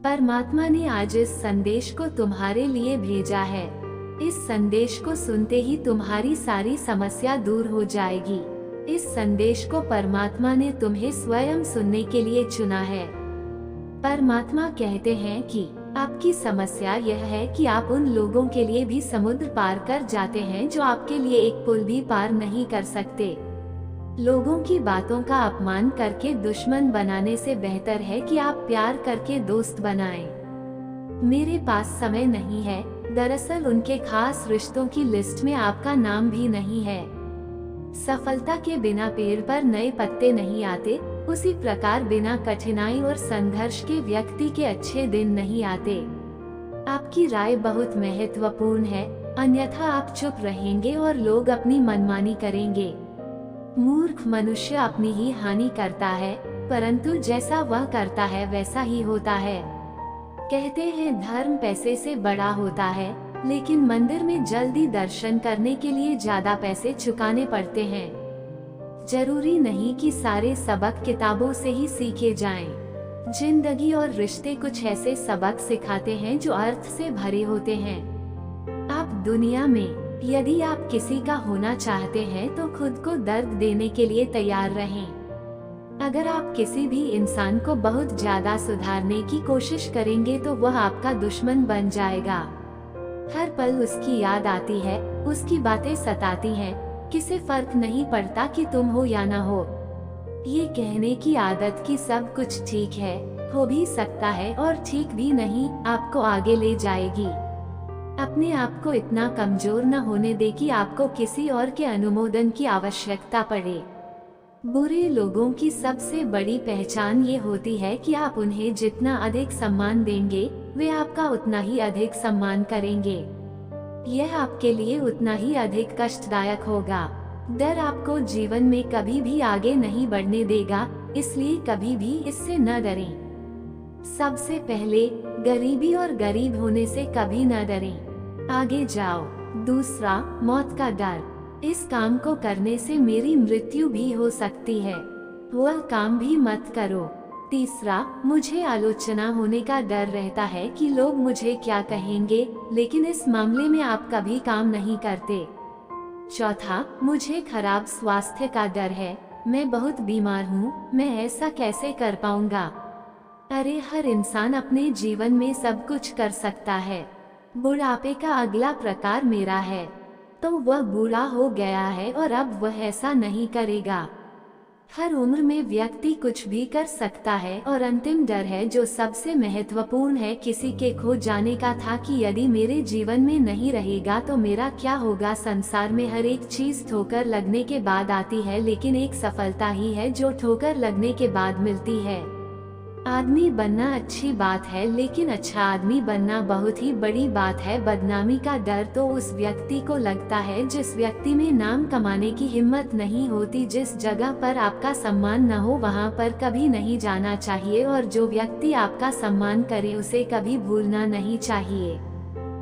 परमात्मा ने आज इस संदेश को तुम्हारे लिए भेजा है। इस संदेश को सुनते ही तुम्हारी सारी समस्या दूर हो जाएगी। इस संदेश को परमात्मा ने तुम्हें स्वयं सुनने के लिए चुना है। परमात्मा कहते हैं कि आपकी समस्या यह है कि आप उन लोगों के लिए भी समुद्र पार कर जाते हैं जो आपके लिए एक पुल भी पार नहीं कर सकते। लोगों की बातों का अपमान करके दुश्मन बनाने से बेहतर है कि आप प्यार करके दोस्त बनाएं। मेरे पास समय नहीं है, दरअसल उनके खास रिश्तों की लिस्ट में आपका नाम भी नहीं है। सफलता के बिना पेड़ पर नए पत्ते नहीं आते, उसी प्रकार बिना कठिनाई और संघर्ष के व्यक्ति के अच्छे दिन नहीं आते। आपकी राय बहुत महत्वपूर्ण है, अन्यथा आप चुप रहेंगे और लोग अपनी मनमानी करेंगे। मूर्ख मनुष्य अपनी ही हानि करता है, परंतु जैसा वह करता है वैसा ही होता है। कहते हैं धर्म पैसे से बड़ा होता है, लेकिन मंदिर में जल्दी दर्शन करने के लिए ज्यादा पैसे चुकाने पड़ते हैं। जरूरी नहीं कि सारे सबक किताबों से ही सीखे जाएं। जिंदगी और रिश्ते कुछ ऐसे सबक सिखाते हैं जो अर्थ से भरे होते हैं। आप दुनिया में यदि आप किसी का होना चाहते हैं तो खुद को दर्द देने के लिए तैयार रहें। अगर आप किसी भी इंसान को बहुत ज्यादा सुधारने की कोशिश करेंगे तो वह आपका दुश्मन बन जाएगा। हर पल उसकी याद आती है, उसकी बातें सताती हैं, किसे फर्क नहीं पड़ता कि तुम हो या ना हो। ये कहने की आदत कि सब कुछ ठीक है, हो भी सकता है और ठीक भी नहीं, आपको आगे ले जाएगी। अपने आप को इतना कमजोर न होने दे कि आपको किसी और के अनुमोदन की आवश्यकता पड़े। बुरे लोगों की सबसे बड़ी पहचान ये होती है कि आप उन्हें जितना अधिक सम्मान देंगे, वे आपका उतना ही अधिक सम्मान करेंगे। यह आपके लिए उतना ही अधिक कष्टदायक होगा। डर आपको जीवन में कभी भी आगे नहीं बढ़ने देगा, इसलिए कभी भी इससे न डरें। सबसे पहले गरीबी और गरीब होने से कभी न डरें, आगे जाओ। दूसरा, मौत का डर। इस काम को करने से मेरी मृत्यु भी हो सकती है, वह काम भी मत करो। तीसरा, मुझे आलोचना होने का डर रहता है कि लोग मुझे क्या कहेंगे, लेकिन इस मामले में आप कभी काम नहीं करते। चौथा, मुझे खराब स्वास्थ्य का डर है, मैं बहुत बीमार हूँ, मैं ऐसा कैसे कर पाऊंगा। अरे हर इंसान अपने जीवन में सब कुछ कर सकता है। बुढ़ापे का अगला प्रकार मेरा है, तो वह बूढ़ा हो गया है और अब वह ऐसा नहीं करेगा। हर उम्र में व्यक्ति कुछ भी कर सकता है और अंतिम डर है जो सबसे महत्वपूर्ण है, किसी के खो जाने का था कि यदि मेरे जीवन में नहीं रहेगा तो मेरा क्या होगा। संसार में हर एक चीज ठोकर लगने के बाद आती है, लेकिन एक सफलता ही है जो ठोकर लगने के बाद मिलती है। आदमी बनना अच्छी बात है, लेकिन अच्छा आदमी बनना बहुत ही बड़ी बात है। बदनामी का डर तो उस व्यक्ति को लगता है जिस व्यक्ति में नाम कमाने की हिम्मत नहीं होती। जिस जगह पर आपका सम्मान न हो वहां पर कभी नहीं जाना चाहिए, और जो व्यक्ति आपका सम्मान करे उसे कभी भूलना नहीं चाहिए।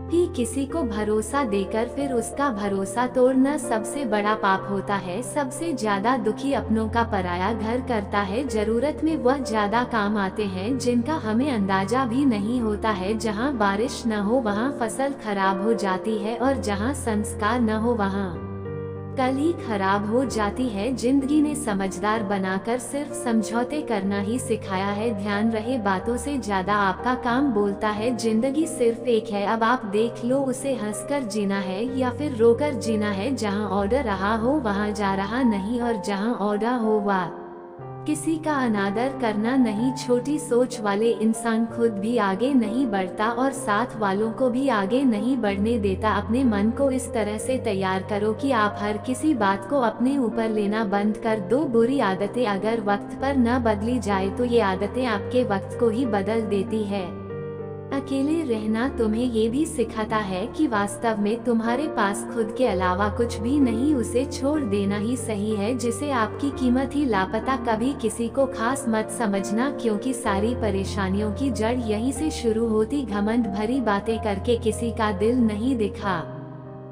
ही किसी को भरोसा देकर फिर उसका भरोसा तोड़ना सबसे बड़ा पाप होता है। सबसे ज्यादा दुखी अपनों का पराया घर करता है। जरूरत में वह ज्यादा काम आते हैं जिनका हमें अंदाजा भी नहीं होता है। जहाँ बारिश न हो वहाँ फसल खराब हो जाती है, और जहाँ संस्कार न हो वहाँ कल ही खराब हो जाती है। जिंदगी ने समझदार बनाकर सिर्फ समझौते करना ही सिखाया है। ध्यान रहे, बातों से ज्यादा आपका काम बोलता है। जिंदगी सिर्फ एक है, अब आप देख लो, उसे हंसकर जीना है या फिर रोकर जीना है। जहां ऑर्डर रहा हो वहां जा रहा नहीं, और जहां ऑर्डर हो वह किसी का अनादर करना नहीं। छोटी सोच वाले इंसान खुद भी आगे नहीं बढ़ता और साथ वालों को भी आगे नहीं बढ़ने देता। अपने मन को इस तरह से तैयार करो कि आप हर किसी बात को अपने ऊपर लेना बंद कर दो। बुरी आदतें अगर वक्त पर न बदली जाए तो ये आदतें आपके वक्त को ही बदल देती है। अकेले रहना तुम्हें ये भी सिखाता है कि वास्तव में तुम्हारे पास खुद के अलावा कुछ भी नहीं, उसे छोड़ देना ही सही है। जिसे आपकी कीमत ही लापता, कभी किसी को खास मत समझना, क्योंकि सारी परेशानियों की जड़ यहीं से शुरू होती। घमंड भरी बातें करके किसी का दिल नहीं दिखा।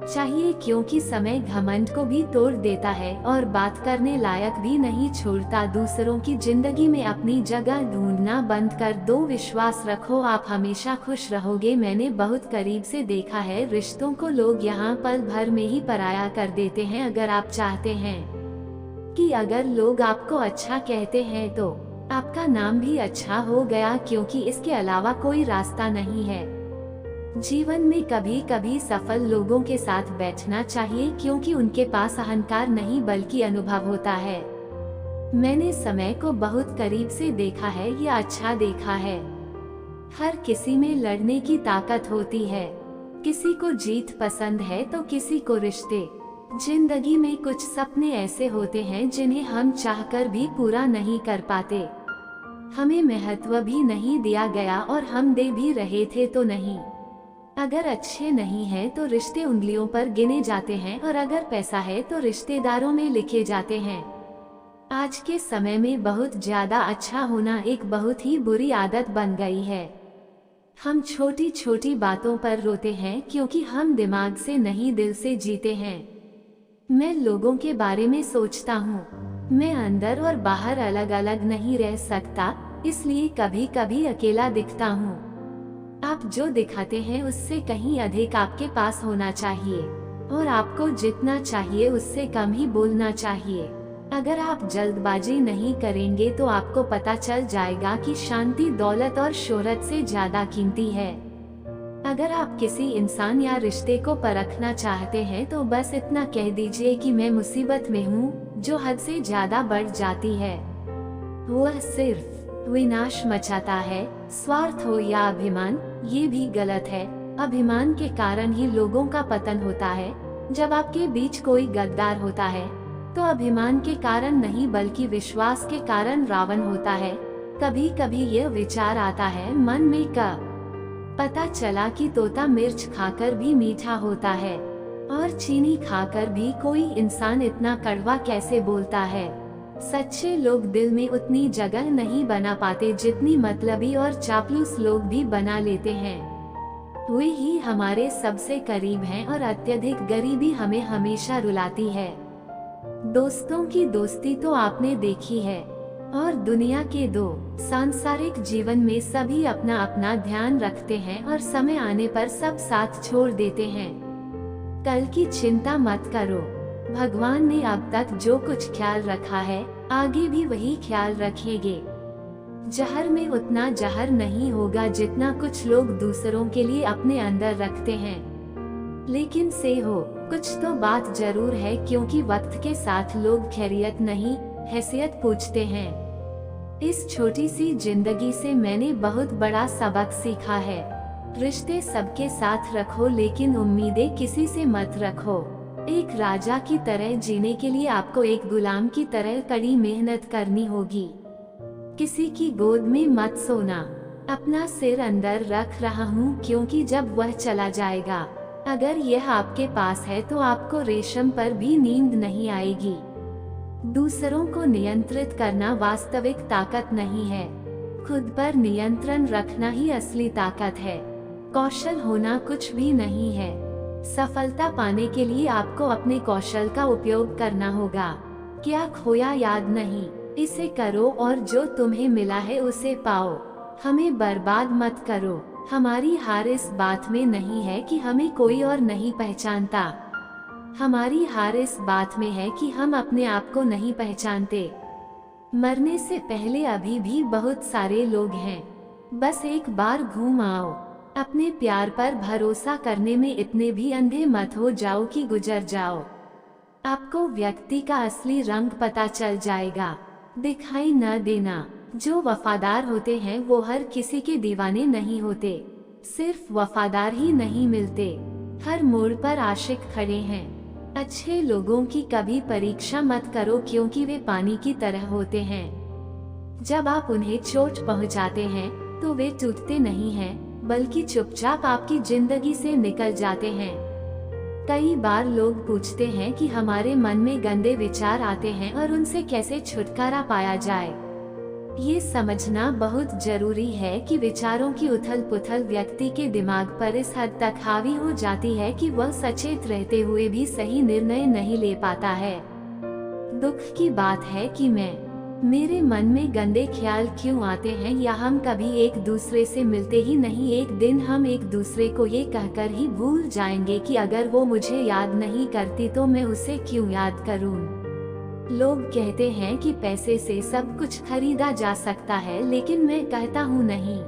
चाहिए, क्योंकि समय घमंड को भी तोड़ देता है और बात करने लायक भी नहीं छोड़ता। दूसरों की जिंदगी में अपनी जगह ढूंढना बंद कर दो, विश्वास रखो, आप हमेशा खुश रहोगे। मैंने बहुत करीब से देखा है, रिश्तों को लोग यहाँ पल भर में ही पराया कर देते हैं। अगर आप चाहते हैं कि अगर लोग आपको अच्छा कहते हैं तो आपका नाम भी अच्छा हो गया, क्योंकि इसके अलावा कोई रास्ता नहीं है। जीवन में कभी कभी सफल लोगों के साथ बैठना चाहिए, क्योंकि उनके पास अहंकार नहीं बल्कि अनुभव होता है। मैंने समय को बहुत करीब से देखा है या अच्छा देखा है। हर किसी में लड़ने की ताकत होती है। किसी को जीत पसंद है तो किसी को रिश्ते। जिंदगी में कुछ सपने ऐसे होते हैं जिन्हें हम चाहकर भी पूरा नहीं कर पाते। हमें महत्व भी नहीं दिया गया और हम दे भी रहे थे तो नहीं। अगर अच्छे नहीं हैं तो रिश्ते उंगलियों पर गिने जाते हैं, और अगर पैसा है तो रिश्तेदारों में लिखे जाते हैं। आज के समय में बहुत ज्यादा अच्छा होना एक बहुत ही बुरी आदत बन गई है। हम छोटी छोटी बातों पर रोते हैं क्योंकि हम दिमाग से नहीं दिल से जीते हैं। मैं लोगों के बारे में सोचता हूँ। मैं अंदर और बाहर अलग अलग नहीं रह सकता, इसलिए कभी कभी अकेला दिखता हूँ। आप जो दिखाते हैं उससे कहीं अधिक आपके पास होना चाहिए, और आपको जितना चाहिए उससे कम ही बोलना चाहिए। अगर आप जल्दबाजी नहीं करेंगे तो आपको पता चल जाएगा कि शांति दौलत और शोहरत से ज्यादा कीमती है। अगर आप किसी इंसान या रिश्ते को परखना चाहते हैं तो बस इतना कह दीजिए कि मैं मुसीबत में हूँ, जो हद से ज्यादा बढ़ जाती है वह सिर्फ विनाश मचाता है। स्वार्थ हो या अभिमान, ये भी गलत है। अभिमान के कारण ही लोगों का पतन होता है। जब आपके बीच कोई गद्दार होता है तो अभिमान के कारण नहीं बल्कि विश्वास के कारण रावण होता है। कभी कभी यह विचार आता है मन में, कब पता चला कि तोता मिर्च खाकर भी मीठा होता है, और चीनी खाकर भी कोई इंसान इतना कड़वा कैसे बोलता है। सच्चे लोग दिल में उतनी जगह नहीं बना पाते जितनी मतलबी और चापलूस लोग भी बना लेते हैं। वे ही हमारे सबसे करीब हैं, और अत्यधिक गरीबी हमें हमेशा रुलाती है। दोस्तों की दोस्ती तो आपने देखी है, और दुनिया के दो। सांसारिक जीवन में सभी अपना अपना ध्यान रखते हैं और समय आने पर सब साथ छोड़ देते हैं। कल की चिंता मत करो, भगवान ने अब तक जो कुछ ख्याल रखा है आगे भी वही ख्याल रखेंगे। जहर में उतना जहर नहीं होगा जितना कुछ लोग दूसरों के लिए अपने अंदर रखते हैं। लेकिन से हो कुछ तो बात जरूर है, क्योंकि वक्त के साथ लोग खैरियत नहीं हैसियत पूछते हैं। इस छोटी सी जिंदगी से मैंने बहुत बड़ा सबक सीखा है। रिश्ते सबके साथ रखो, लेकिन उम्मीदें किसी से मत रखो। एक राजा की तरह जीने के लिए आपको एक गुलाम की तरह कड़ी मेहनत करनी होगी। किसी की गोद में मत सोना। अपना सिर अंदर रख रहा हूँ, क्योंकि जब वह चला जाएगा, अगर यह आपके पास है तो आपको रेशम पर भी नींद नहीं आएगी। दूसरों को नियंत्रित करना वास्तविक ताकत नहीं है, खुद पर नियंत्रण रखना ही असली ताकत है। कौशल होना कुछ भी नहीं है। सफलता पाने के लिए आपको अपने कौशल का उपयोग करना होगा। क्या खोया याद नहीं, इसे करो और जो तुम्हें मिला है उसे पाओ। हमें बर्बाद मत करो। हमारी हार इस बात में नहीं है कि हमें कोई और नहीं पहचानता। हमारी हार इस बात में है कि हम अपने आप को नहीं पहचानते। मरने से पहले अभी भी बहुत सारे लोग हैं, बस एक बार घूम आओ। अपने प्यार पर भरोसा करने में इतने भी अंधे मत हो जाओ कि गुजर जाओ। आपको व्यक्ति का असली रंग पता चल जाएगा। दिखाई न देना। जो वफादार होते हैं वो हर किसी के दीवाने नहीं होते। सिर्फ वफादार ही नहीं मिलते, हर मोड़ पर आशिक खड़े हैं। अच्छे लोगों की कभी परीक्षा मत करो, क्योंकि वे पानी की तरह होते हैं। जब आप उन्हें चोट पहुंचाते हैं तो वे टूटते नहीं हैं, बल्कि चुपचाप आपकी जिंदगी से निकल जाते हैं। कई बार लोग पूछते हैं कि हमारे मन में गंदे विचार आते हैं और उनसे कैसे छुटकारा पाया जाए। ये समझना बहुत जरूरी है कि विचारों की उथल पुथल व्यक्ति के दिमाग पर इस हद तक हावी हो जाती है कि वह सचेत रहते हुए भी सही निर्णय नहीं ले पाता है। दुख की बात है कि मेरे मन में गंदे ख्याल क्यों आते हैं, या हम कभी एक दूसरे से मिलते ही नहीं। एक दिन हम एक दूसरे को ये कहकर ही भूल जाएंगे कि अगर वो मुझे याद नहीं करती तो मैं उसे क्यों याद करूं। लोग कहते हैं कि पैसे से सब कुछ खरीदा जा सकता है, लेकिन मैं कहता हूँ नहीं।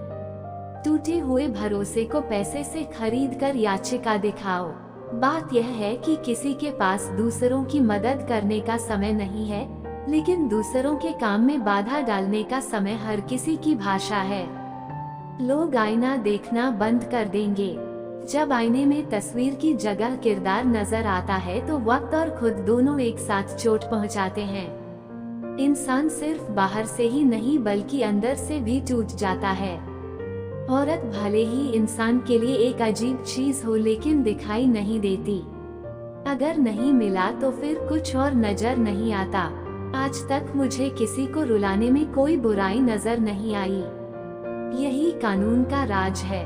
टूटे हुए भरोसे को पैसे से खरीद कर याचिका दिखाओ। बात यह है कि किसी के पास दूसरों की मदद करने का समय नहीं है, लेकिन दूसरों के काम में बाधा डालने का समय हर किसी की भाषा है। लोग आईना देखना बंद कर देंगे। जब आईने में तस्वीर की जगह किरदार नजर आता है तो वक्त और खुद दोनों एक साथ चोट पहुंचाते हैं। इंसान सिर्फ बाहर से ही नहीं बल्कि अंदर से भी टूट जाता है। औरत भले ही इंसान के लिए एक अजीब चीज हो, लेकिन दिखाई नहीं देती। अगर नहीं मिला तो फिर कुछ और नजर नहीं आता। आज तक मुझे किसी को रुलाने में कोई बुराई नजर नहीं आई। यही कानून का राज है।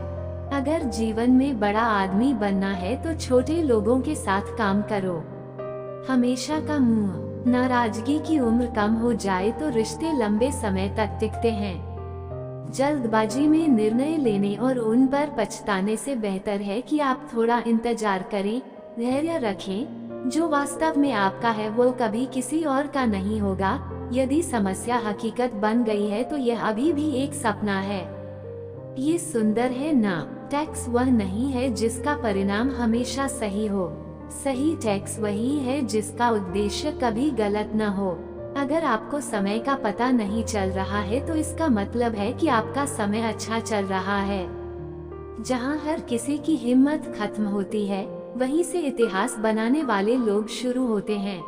अगर जीवन में बड़ा आदमी बनना है तो छोटे लोगों के साथ काम करो। हमेशा का मुंह। नाराजगी की उम्र कम हो जाए तो रिश्ते लंबे समय तक टिकते हैं। जल्दबाजी में निर्णय लेने और उन पर पछताने से बेहतर है कि आप थोड़ा इंतजार करें, धैर्य रखें। जो वास्तव में आपका है वो कभी किसी और का नहीं होगा। यदि समस्या हकीकत बन गई है तो यह अभी भी एक सपना है। ये सुंदर है ना? टैक्स वह नहीं है जिसका परिणाम हमेशा सही हो। सही टैक्स वही है जिसका उद्देश्य कभी गलत न हो। अगर आपको समय का पता नहीं चल रहा है तो इसका मतलब है कि आपका समय अच्छा चल रहा है। जहाँ हर किसी की हिम्मत खत्म होती है, वहीं से इतिहास बनाने वाले लोग शुरू होते हैं।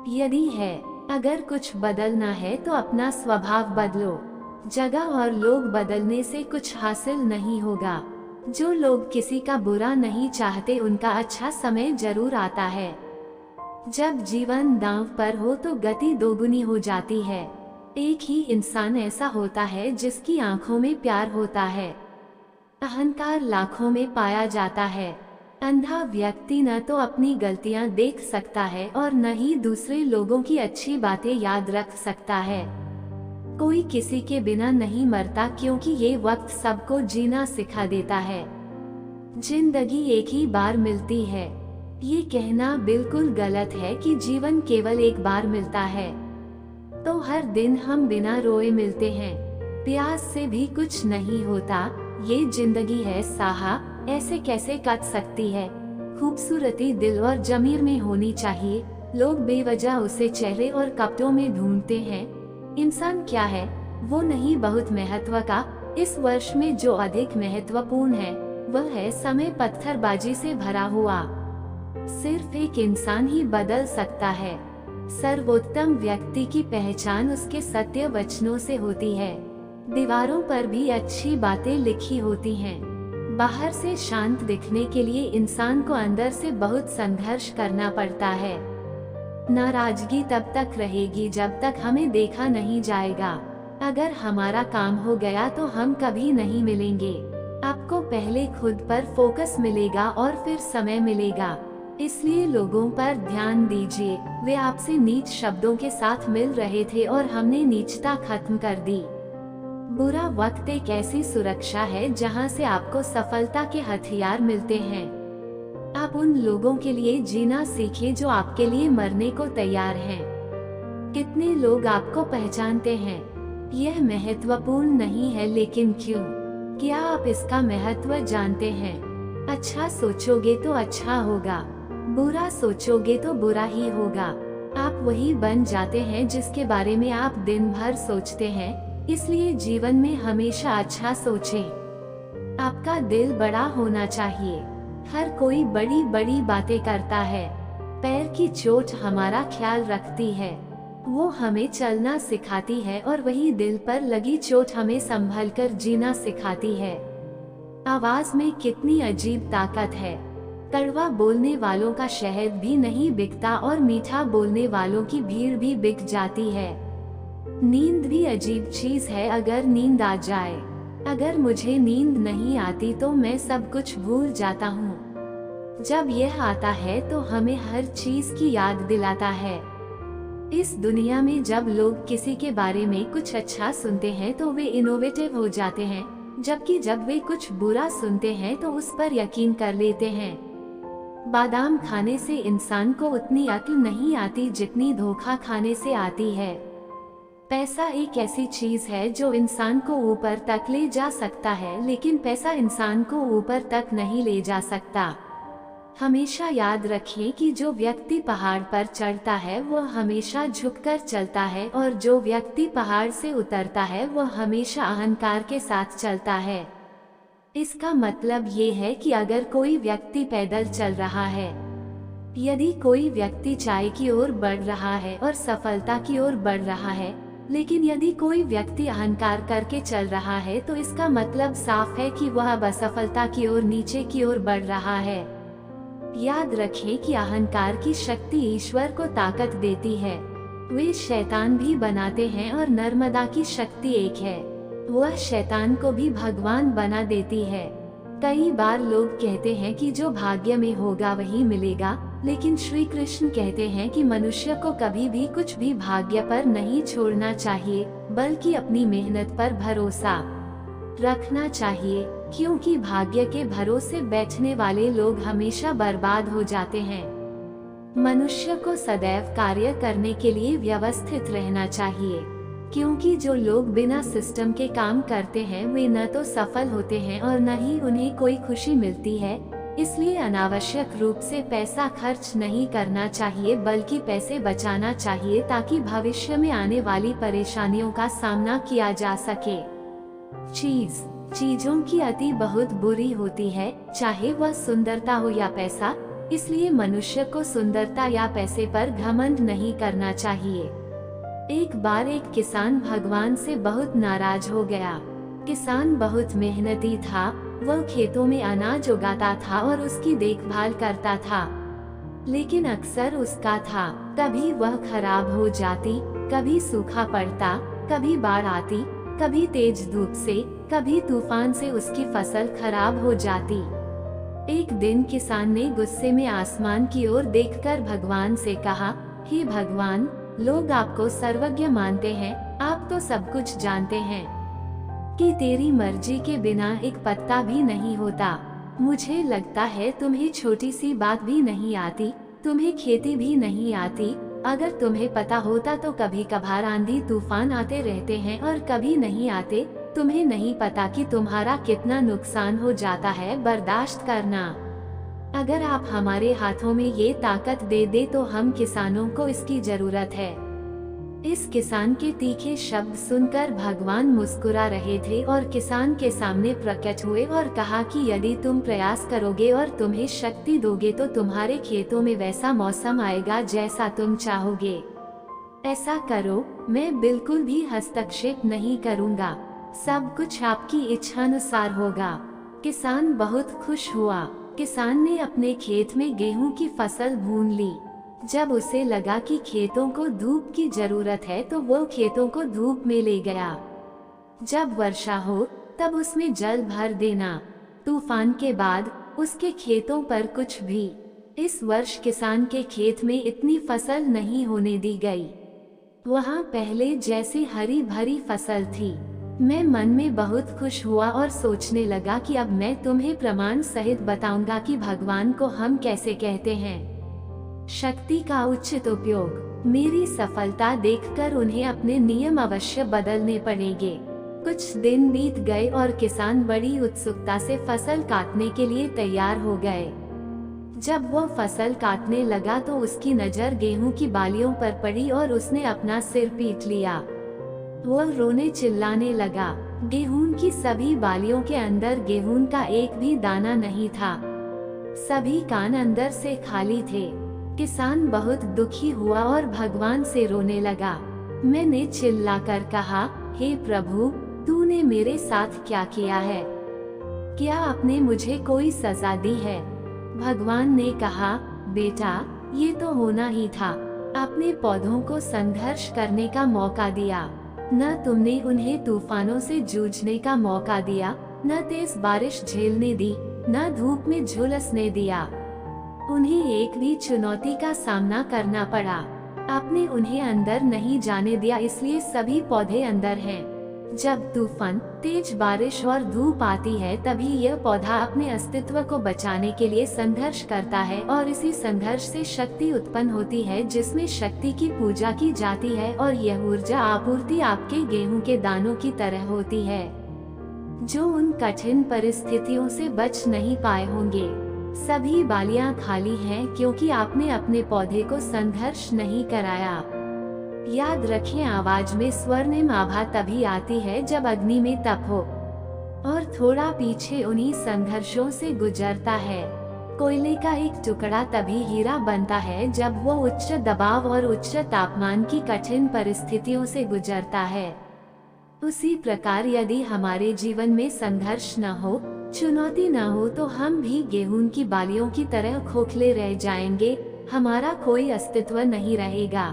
यदि है अगर कुछ बदलना है तो अपना स्वभाव बदलो। जगह और लोग बदलने से कुछ हासिल नहीं होगा। जो लोग किसी का बुरा नहीं चाहते उनका अच्छा समय जरूर आता है। जब जीवन दांव पर हो तो गति दोगुनी हो जाती है। एक ही इंसान ऐसा होता है जिसकी आंखों में प्यार होता है। अहंकार लाखों में पाया जाता है। अंधा व्यक्ति न तो अपनी गलतियां देख सकता है और न ही दूसरे लोगों की अच्छी बातें याद रख सकता है। कोई किसी के बिना नहीं मरता, क्योंकि ये वक्त सबको जीना सिखा देता है। जिंदगी एक ही बार मिलती है। ये कहना बिल्कुल गलत है कि जीवन केवल एक बार मिलता है। तो हर दिन हम बिना रोए मिलते हैं। प्यास से भी कुछ नहीं होता। ये जिंदगी है साहा, ऐसे कैसे कट सकती है। खूबसूरती दिल और जमीर में होनी चाहिए। लोग बेवजह उसे चेहरे और कपड़ों में ढूंढते हैं। इंसान क्या है, वो नहीं बहुत महत्व का। इस वर्ष में जो अधिक महत्वपूर्ण है वह है समय पत्थरबाजी से भरा हुआ। सिर्फ एक इंसान ही बदल सकता है। सर्वोत्तम व्यक्ति की पहचान उसके सत्य वचनों से होती है। दीवारों पर भी अच्छी बातें लिखी होती हैं। बाहर से शांत दिखने के लिए इंसान को अंदर से बहुत संघर्ष करना पड़ता है। नाराजगी तब तक रहेगी जब तक हमें देखा नहीं जाएगा। अगर हमारा काम हो गया तो हम कभी नहीं मिलेंगे। आपको पहले खुद पर फोकस मिलेगा और फिर समय मिलेगा। इसलिए लोगों पर ध्यान दीजिए। वे आपसे नीच शब्दों के साथ मिल रहे थे और हमने नीचता खत्म कर दी। बुरा वक्त एक ऐसी सुरक्षा है जहां से आपको सफलता के हथियार मिलते हैं। आप उन लोगों के लिए जीना सीखें जो आपके लिए मरने को तैयार हैं। कितने लोग आपको पहचानते हैं, यह महत्वपूर्ण नहीं है, लेकिन क्यों? क्या आप इसका महत्व जानते हैं? अच्छा सोचोगे तो अच्छा होगा, बुरा सोचोगे तो बुरा ही होगा। आप वही बन जाते हैं जिसके बारे में आप दिन भर सोचते हैं। इसलिए जीवन में हमेशा अच्छा सोचें। आपका दिल बड़ा होना चाहिए। हर कोई बड़ी बड़ी बातें करता है। पैर की चोट हमारा ख्याल रखती है, वो हमें चलना सिखाती है, और वही दिल पर लगी चोट हमें संभलकर जीना सिखाती है। आवाज में कितनी अजीब ताकत है। कड़वा बोलने वालों का शहद भी नहीं बिकता और मीठा बोलने वालों की भीड़ भी बिक जाती है। नींद भी अजीब चीज है। अगर नींद आ जाए, अगर मुझे नींद नहीं आती तो मैं सब कुछ भूल जाता हूँ। जब यह आता है तो हमें हर चीज की याद दिलाता है। इस दुनिया में जब लोग किसी के बारे में कुछ अच्छा सुनते हैं तो वे इनोवेटिव हो जाते हैं, जबकि जब वे कुछ बुरा सुनते हैं तो उस पर यकीन कर लेते हैं। बादाम खाने से इंसान को उतनी अक्ल नहीं आती जितनी धोखा खाने से आती है। पैसा एक ऐसी चीज है जो इंसान को ऊपर तक ले जा सकता है, लेकिन पैसा इंसान को ऊपर तक नहीं ले जा सकता। हमेशा याद रखिए कि जो व्यक्ति पहाड़ पर चढ़ता है वह हमेशा झुककर चलता है, और जो व्यक्ति पहाड़ से उतरता है वह हमेशा अहंकार के साथ चलता है। इसका मतलब ये है कि अगर कोई व्यक्ति पैदल चल रहा है, यदि कोई व्यक्ति चाय की ओर बढ़ रहा है और सफलता की ओर बढ़ रहा है, लेकिन यदि कोई व्यक्ति अहंकार करके चल रहा है तो इसका मतलब साफ है कि वह अब असफलता की ओर नीचे की ओर बढ़ रहा है। याद रखें कि अहंकार की शक्ति ईश्वर को ताकत देती है। वे शैतान भी बनाते हैं और नर्मदा की शक्ति एक है, वह शैतान को भी भगवान बना देती है। कई बार लोग कहते हैं कि जो भाग्य में होगा वही मिलेगा, लेकिन श्री कृष्ण कहते हैं कि मनुष्य को कभी भी कुछ भी भाग्य पर नहीं छोड़ना चाहिए, बल्कि अपनी मेहनत पर भरोसा रखना चाहिए, क्योंकि भाग्य के भरोसे बैठने वाले लोग हमेशा बर्बाद हो जाते हैं। मनुष्य को सदैव कार्य करने के लिए व्यवस्थित रहना चाहिए, क्योंकि जो लोग बिना सिस्टम के काम करते हैं वे न तो सफल होते हैं और न ही उन्हें कोई खुशी मिलती है। इसलिए अनावश्यक रूप से पैसा खर्च नहीं करना चाहिए, बल्कि पैसे बचाना चाहिए ताकि भविष्य में आने वाली परेशानियों का सामना किया जा सके। चीजों की अति बहुत बुरी होती है, चाहे वह सुंदरता हो या पैसा। इसलिए मनुष्य को सुंदरता या पैसे पर घमंड नहीं करना चाहिए। एक बार एक किसान भगवान से बहुत नाराज हो गया। किसान बहुत मेहनती था, वह खेतों में अनाज उगाता था और उसकी देखभाल करता था, लेकिन अक्सर उसका था, कभी वह खराब हो जाती, कभी सूखा पड़ता, कभी बाढ़ आती, कभी तेज धूप से, कभी तूफान से उसकी फसल खराब हो जाती। एक दिन किसान ने गुस्से में आसमान की ओर देखकर भगवान से कहा, हे भगवान, लोग आपको सर्वज्ञ मानते हैं, आप तो सब कुछ जानते हैं कि तेरी मर्जी के बिना एक पत्ता भी नहीं होता। मुझे लगता है तुम्हें छोटी सी बात भी नहीं आती, तुम्हें खेती भी नहीं आती। अगर तुम्हें पता होता तो कभी कभार आंधी तूफान आते रहते हैं और कभी नहीं आते। तुम्हें नहीं पता कि तुम्हारा कितना नुकसान हो जाता है। बर्दाश्त करना। अगर आप हमारे हाथों में ये ताकत दे दे तो हम किसानों को इसकी जरूरत है। इस किसान के तीखे शब्द सुनकर भगवान मुस्कुरा रहे थे और किसान के सामने प्रकट हुए और कहा कि यदि तुम प्रयास करोगे और तुम्हें शक्ति दोगे तो तुम्हारे खेतों में वैसा मौसम आएगा जैसा तुम चाहोगे। ऐसा करो, मैं बिल्कुल भी हस्तक्षेप नहीं करूँगा, सब कुछ आपकी इच्छानुसार होगा। किसान बहुत खुश हुआ। किसान ने अपने खेत में गेहूं की फसल भून ली। जब उसे लगा कि खेतों को धूप की जरूरत है तो वो खेतों को धूप में ले गया। जब वर्षा हो तब उसमें जल भर देना। तूफान के बाद उसके खेतों पर कुछ भी। इस वर्ष किसान के खेत में इतनी फसल नहीं होने दी गई। वहाँ पहले जैसी हरी भरी फसल थी। मैं मन में बहुत खुश हुआ और सोचने लगा कि अब मैं तुम्हें प्रमाण सहित बताऊंगा कि भगवान को हम कैसे कहते हैं। शक्ति का उचित उपयोग। मेरी सफलता देखकर उन्हें अपने नियम अवश्य बदलने पड़ेंगे। कुछ दिन बीत गए और किसान बड़ी उत्सुकता से फसल काटने के लिए तैयार हो गए। जब वो फसल काटने लगा तो उसकी नजर गेहूं की बालियों पर पड़ी और उसने अपना सिर पीट लिया। वो रोने चिल्लाने लगा। गेहूं की सभी बालियों के अंदर गेहूं का एक भी दाना नहीं था। सभी कान अंदर से खाली थे। किसान बहुत दुखी हुआ और भगवान से रोने लगा। मैंने चिल्लाकर कहा, हे प्रभु, तूने मेरे साथ क्या किया है? क्या आपने मुझे कोई सजा दी है? भगवान ने कहा, बेटा, ये तो होना ही था। आपने पौधों को संघर्ष करने का मौका दिया। न तुमने उन्हें तूफानों से जूझने का मौका दिया, न तेज बारिश झेलने दी, न धूप में झुलसने दिया। उन्हें एक भी चुनौती का सामना करना पड़ा। आपने उन्हें अंदर नहीं जाने दिया, इसलिए सभी पौधे अंदर हैं। जब तूफान, तेज बारिश और धूप आती है तभी यह पौधा अपने अस्तित्व को बचाने के लिए संघर्ष करता है, और इसी संघर्ष से शक्ति उत्पन्न होती है, जिसमें शक्ति की पूजा की जाती है, और यह ऊर्जा आपूर्ति आपके गेहूं के दानों की तरह होती है, जो उन कठिन परिस्थितियों से बच नहीं पाए होंगे। सभी बालियां खाली हैं क्योंकि आपने अपने पौधे को संघर्ष नहीं कराया। याद रखें, आवाज में स्वर्णिम आभा तभी आती है जब अग्नि में तप हो, और थोड़ा पीछे उन्हीं संघर्षों से गुजरता है। कोयले का एक टुकड़ा तभी हीरा बनता है जब वो उच्च दबाव और उच्च तापमान की कठिन परिस्थितियों से गुजरता है। उसी प्रकार यदि हमारे जीवन में संघर्ष न हो, चुनौती न हो, तो हम भी गेहूं की बालियों की तरह खोखले रह जाएंगे, हमारा कोई अस्तित्व नहीं रहेगा।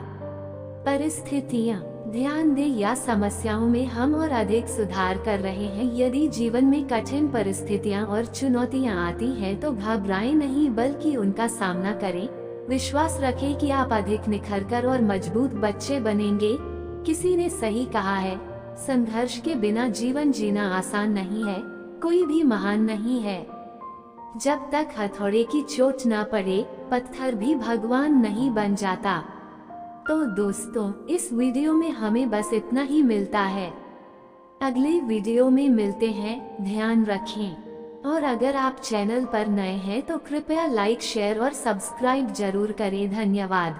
परिस्थितियाँ, ध्यान दें, या समस्याओं में हम और अधिक सुधार कर रहे हैं। यदि जीवन में कठिन परिस्थितियाँ और चुनौतियाँ आती हैं तो घबराएं नहीं, बल्कि उनका सामना करें। विश्वास रखें कि आप अधिक निखरकर और मजबूत बच्चे बनेंगे। किसी ने सही कहा है, संघर्ष के बिना जीवन जीना आसान नहीं है, कोई भी महान नहीं है। जब तक हथौड़े की चोट न पड़े, पत्थर भी भगवान नहीं बन जाता। तो दोस्तों, इस वीडियो में हमें बस इतना ही मिलता है। अगले वीडियो में मिलते हैं। ध्यान रखें, और अगर आप चैनल पर नए हैं तो कृपया लाइक, शेयर और सब्सक्राइब जरूर करें। धन्यवाद।